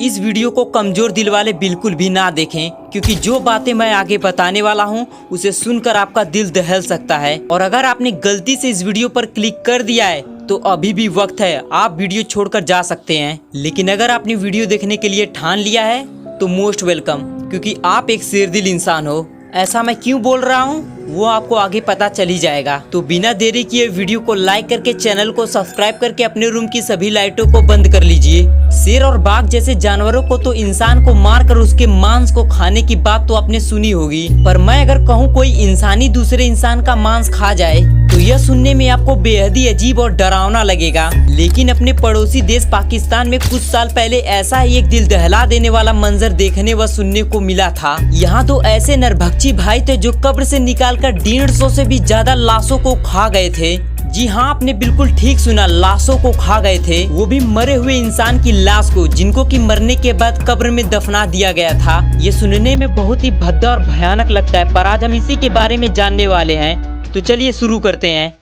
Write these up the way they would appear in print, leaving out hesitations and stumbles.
इस वीडियो को कमजोर दिल वाले बिल्कुल भी ना देखें, क्योंकि जो बातें मैं आगे बताने वाला हूँ उसे सुनकर आपका दिल दहल सकता है। और अगर आपने गलती से इस वीडियो पर क्लिक कर दिया है तो अभी भी वक्त है, आप वीडियो छोड़कर जा सकते हैं। लेकिन अगर आपने वीडियो देखने के लिए ठान लिया है तो मोस्ट वेलकम, क्योंकि आप एक शेरदिल इंसान हो। ऐसा मैं क्यों बोल रहा हूँ वो आपको आगे पता चली जाएगा। तो बिना देरी किए वीडियो को लाइक करके चैनल को सब्सक्राइब करके अपने रूम की सभी लाइटों को बंद कर लीजिए। शेर और बाघ जैसे जानवरों को तो इंसान को मारकर उसके मांस को खाने की बात तो आपने सुनी होगी, पर मैं अगर कहूँ कोई इंसानी दूसरे इंसान का मांस खा जाए तो यह सुनने में आपको बेहद ही अजीब और डरावना लगेगा। लेकिन अपने पड़ोसी देश पाकिस्तान में कुछ साल पहले ऐसा ही एक दिल दहला देने वाला मंजर देखने व सुनने को मिला था। यहाँ तो ऐसे नरभक्षी भाई थे जो कब्र से निकालकर 150 से भी ज्यादा लाशों को खा गए थे। जी हाँ, आपने बिल्कुल ठीक सुना, लाशों को खा गए थे, वो भी मरे हुए इंसान की लाश को, जिनको कि मरने के बाद कब्र में दफना दिया गया था। ये सुनने में बहुत ही भद्दा और भयानक लगता है, पर आज हम इसी के बारे में जानने वाले हैं। तो चलिए शुरू करते हैं।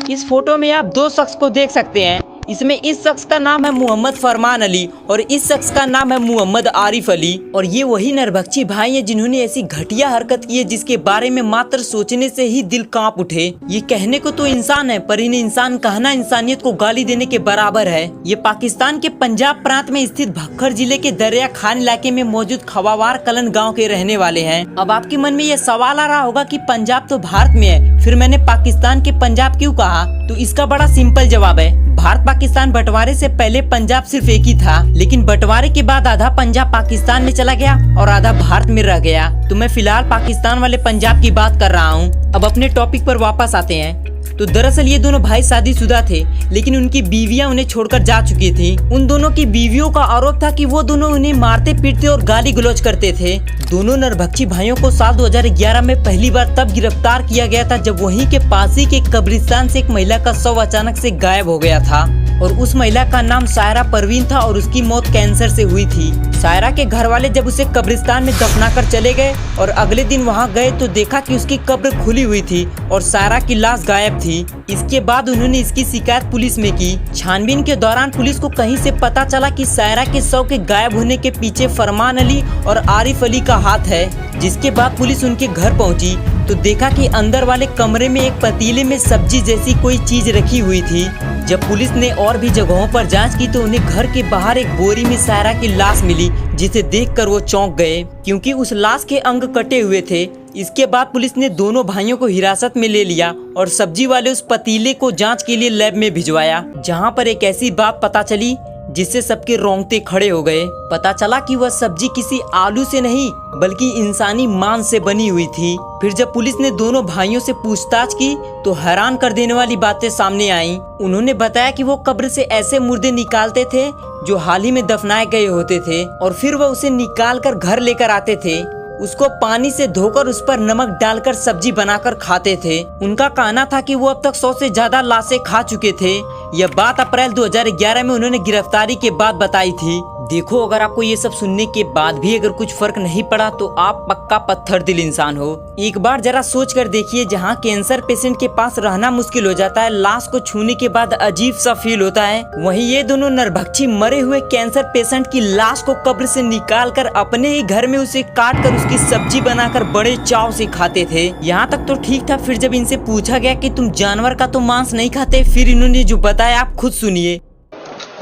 इस फोटो में आप दो शख्स को देख सकते हैं। इसमें इस शख्स का नाम है मोहम्मद फरमान अली और इस शख्स का नाम है मोहम्मद आरिफ अली। और ये वही नरभक्षी भाई हैं जिन्होंने ऐसी घटिया हरकत की है जिसके बारे में मात्र सोचने से ही दिल कांप उठे। ये कहने को तो इंसान है, पर इन्हें इंसान कहना इंसानियत को गाली देने के बराबर है। ये पाकिस्तान के पंजाब प्रांत में स्थित भक्खर जिले के दरिया खान इलाके में मौजूद खवावार कलन गाँव के रहने वाले हैं। अब आपके मन में यह सवाल आ रहा होगा कि पंजाब तो भारत में है, फिर मैंने पाकिस्तान के पंजाब क्यों कहा? तो इसका बड़ा सिंपल जवाब है, भारत पाकिस्तान बंटवारे से पहले पंजाब सिर्फ एक ही था, लेकिन बंटवारे के बाद आधा पंजाब पाकिस्तान में चला गया और आधा भारत में रह गया। तो मैं फिलहाल पाकिस्तान वाले पंजाब की बात कर रहा हूँ। अब अपने टॉपिक पर वापस आते हैं। तो दरअसल ये दोनों भाई शादीशुदा थे, लेकिन उनकी बीवियां उन्हें छोड़कर जा चुकी थी। उन दोनों की बीवियों का आरोप था कि वो दोनों उन्हें मारते पीटते और गाली गलौज करते थे। दोनों नरभक्षी भाइयों को साल 2011 में पहली बार तब गिरफ्तार किया गया था जब वहीं के पास ही के कब्रिस्तान से एक महिला का शव अचानक से गायब हो गया था। और उस महिला का नाम सायरा परवीन था और उसकी मौत कैंसर से हुई थी। सायरा के घर वाले जब उसे कब्रिस्तान में दफना कर चले गए और अगले दिन वहां गए तो देखा कि उसकी कब्र खुली हुई थी और सायरा की लाश गायब थी। इसके बाद उन्होंने इसकी शिकायत पुलिस में की। छानबीन के दौरान पुलिस को कहीं से पता चला कि सायरा के शव के गायब होने के पीछे फरमान अली और आरिफ अली का हाथ है। जिसके बाद पुलिस उनके घर पहुंची तो देखा कि अंदर वाले कमरे में एक पतीले में सब्जी जैसी कोई चीज रखी हुई थी। जब पुलिस ने और भी जगहों पर जांच की तो उन्हें घर के बाहर एक बोरी में सायरा की लाश मिली, जिसे देखकर वो चौंक गए क्योंकि उस लाश के अंग कटे हुए थे। इसके बाद पुलिस ने दोनों भाइयों को हिरासत में ले लिया और सब्जी वाले उस पतीले को जांच के लिए लैब में भिजवाया, जहां पर एक ऐसी बात पता चली जिससे सबके रोंगटे खड़े हो गए। पता चला कि वह सब्जी किसी आलू से नहीं बल्कि इंसानी मांस से बनी हुई थी। फिर जब पुलिस ने दोनों भाइयों से पूछताछ की तो हैरान कर देने वाली बातें सामने आईं। उन्होंने बताया कि वो कब्र से ऐसे मुर्दे निकालते थे जो हाल ही में दफनाए गए होते थे और फिर वह उसे निकाल कर घर लेकर आते थे, उसको पानी से धोकर उस पर नमक डालकर सब्जी बनाकर खाते थे। उनका कहना था कि वो अब तक 100 से ज्यादा लाशें खा चुके थे। यह बात अप्रैल 2011 में उन्होंने गिरफ्तारी के बाद बताई थी। देखो, अगर आपको ये सब सुनने के बाद भी अगर कुछ फर्क नहीं पड़ा तो आप पक्का पत्थर दिल इंसान हो। एक बार जरा सोच कर देखिए, जहाँ कैंसर पेशेंट के पास रहना मुश्किल हो जाता है, लाश को छूने के बाद अजीब सा फील होता है, वहीं ये दोनों नरभक्षी मरे हुए कैंसर पेशेंट की लाश को कब्र से निकाल कर अपने ही घर में उसे काट कर उसकी सब्जी बनाकर बड़े चाव से खाते थे। यहाँ तक तो ठीक था। फिर जब इनसे पूछा गया कि तुम जानवर का तो मांस नहीं खाते, फिर इन्होंने जो बताया आप खुद सुनिए।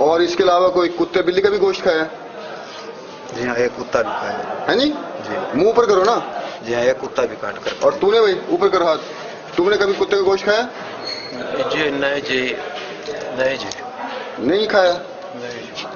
और इसके अलावा कोई कुत्ते बिल्ली का भी गोश्त खाया? जी हाँ, एक कुत्ता भी खाया है। जी जी, मुंह ऊपर करो ना। जी हाँ, एक कुत्ता भी काट कर। और तूने भाई ऊपर करो हाथ, तुमने कभी कुत्ते का गोश्त खाया? जी नहीं जी, नहीं जी, नहीं खाया। नहीं जी।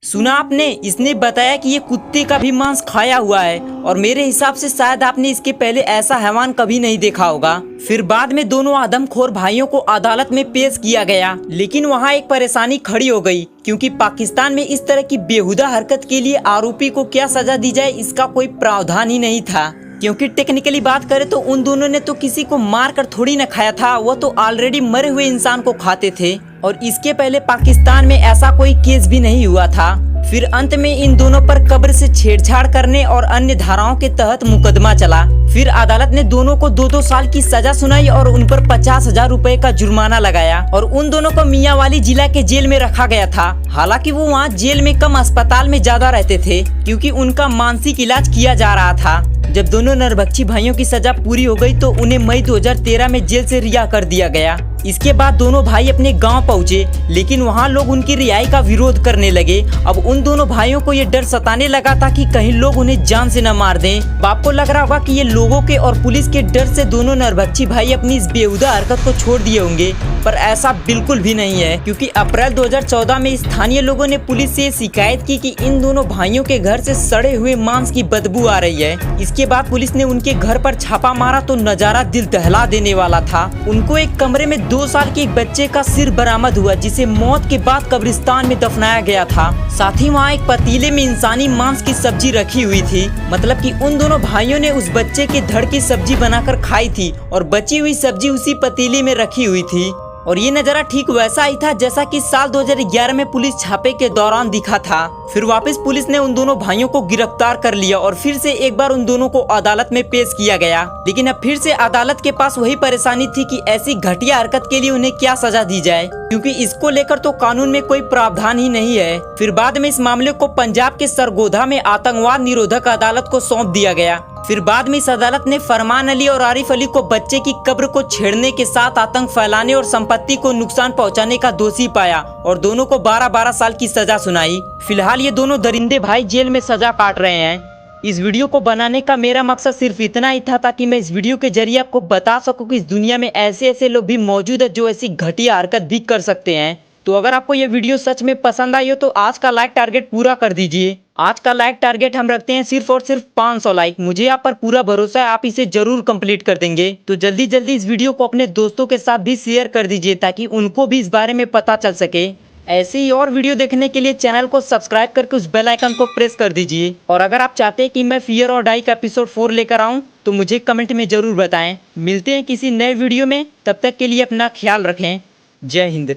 सुना आपने, इसने बताया कि ये कुत्ते का भी मांस खाया हुआ है और मेरे हिसाब से शायद आपने इसके पहले ऐसा हैवान कभी नहीं देखा होगा। फिर बाद में दोनों आदमखोर भाइयों को अदालत में पेश किया गया, लेकिन वहाँ एक परेशानी खड़ी हो गई क्योंकि पाकिस्तान में इस तरह की बेहुदा हरकत के लिए आरोपी को क्या सजा दी जाए इसका कोई प्रावधान ही नहीं था। क्योंकि टेक्निकली बात करें तो उन दोनों ने तो किसी को मार कर थोड़ी न खाया था, वो तो ऑलरेडी मरे हुए इंसान को खाते थे और इसके पहले पाकिस्तान में ऐसा कोई केस भी नहीं हुआ था। फिर अंत में इन दोनों पर कब्र से छेड़छाड़ करने और अन्य धाराओं के तहत मुकदमा चला। फिर अदालत ने दोनों को 2-2 साल की सजा सुनाई और उन पर 50,000 रुपए का जुर्माना लगाया और उन दोनों को मियांवाली जिला के जेल में रखा गया था। हालांकि वो वहाँ जेल में कम अस्पताल में ज्यादा रहते थे क्योंकि उनका मानसिक इलाज किया जा रहा था। जब दोनों नरभक्षी भाइयों की सजा पूरी हो गई तो उन्हें मई 2013 में जेल से रिहा कर दिया गया। इसके बाद दोनों भाई अपने गांव पहुंचे, लेकिन वहां लोग उनकी रिहाई का विरोध करने लगे। अब उन दोनों भाइयों को ये डर सताने लगा था कि कहीं लोग उन्हें जान से न मार दें। बाप को लग रहा होगा कि ये लोगों के और पुलिस के डर से दोनों नरभक्षी भाई अपनी इस बेहुदा हरकत को छोड़ दिए होंगे, पर ऐसा बिल्कुल भी नहीं है क्योंकि अप्रैल 2014 में स्थानीय लोगों ने पुलिस से शिकायत की कि इन दोनों भाइयों के घर से सड़े हुए मांस की बदबू आ रही है। इसके बाद पुलिस ने उनके घर पर छापा मारा तो नजारा दिल दहला देने वाला था। उनको एक कमरे में 2 साल के एक बच्चे का सिर बरामद हुआ जिसे मौत के बाद कब्रिस्तान में दफनाया गया था। साथ ही वहाँ एक पतीले में इंसानी मांस की सब्जी रखी हुई थी, मतलब कि उन दोनों भाइयों ने उस बच्चे के धड़ की सब्जी बनाकर खाई थी और बची हुई सब्जी उसी पतीले में रखी हुई थी। और ये नजारा ठीक वैसा ही था जैसा कि साल 2011 में पुलिस छापे के दौरान दिखा था। फिर वापस पुलिस ने उन दोनों भाइयों को गिरफ्तार कर लिया और फिर से एक बार उन दोनों को अदालत में पेश किया गया। लेकिन अब फिर से अदालत के पास वही परेशानी थी कि ऐसी घटिया हरकत के लिए उन्हें क्या सजा दी जाए, क्योंकि इसको लेकर तो कानून में कोई प्रावधान ही नहीं है। फिर बाद में इस मामले को पंजाब के सरगोधा में आतंकवाद निरोधक अदालत को सौंप दिया गया। फिर बाद में इस अदालत ने फरमान अली और आरिफ अली को बच्चे की कब्र को छेड़ने के साथ आतंक फैलाने और संपत्ति को नुकसान पहुंचाने का दोषी पाया और दोनों को 12-12 साल की सजा सुनाई। फिलहाल ये दोनों दरिंदे भाई जेल में सजा काट रहे हैं। इस वीडियो को बनाने का मेरा मकसद सिर्फ इतना ही था ताकि मैं इस वीडियो के जरिए आपको बता सकूं कि इस दुनिया में ऐसे ऐसे लोग भी मौजूद है जो ऐसी घटिया हरकत भी कर सकते हैं। तो अगर आपको ये वीडियो सच में पसंद आई हो तो आज का लाइक टारगेट पूरा कर दीजिए। आज का लाइक टारगेट हम रखते हैं सिर्फ और सिर्फ 500 लाइक। मुझे आप पर पूरा भरोसा है, आप इसे जरूर कंप्लीट कर देंगे। तो जल्दी जल्दी इस वीडियो को अपने दोस्तों के साथ भी शेयर कर दीजिए ताकि उनको भी इस बारे में पता चल सके। ऐसे ही और वीडियो देखने के लिए चैनल को सब्सक्राइब करके उस बेल आइकन को प्रेस कर दीजिए। और अगर आप चाहते हैं कि मैं फियर और डाई का एपिसोड 4 लेकर आऊँ तो मुझे कमेंट में जरूर बताएं। मिलते हैं किसी नए वीडियो में, तब तक के लिए अपना ख्याल रखें। जय हिंद।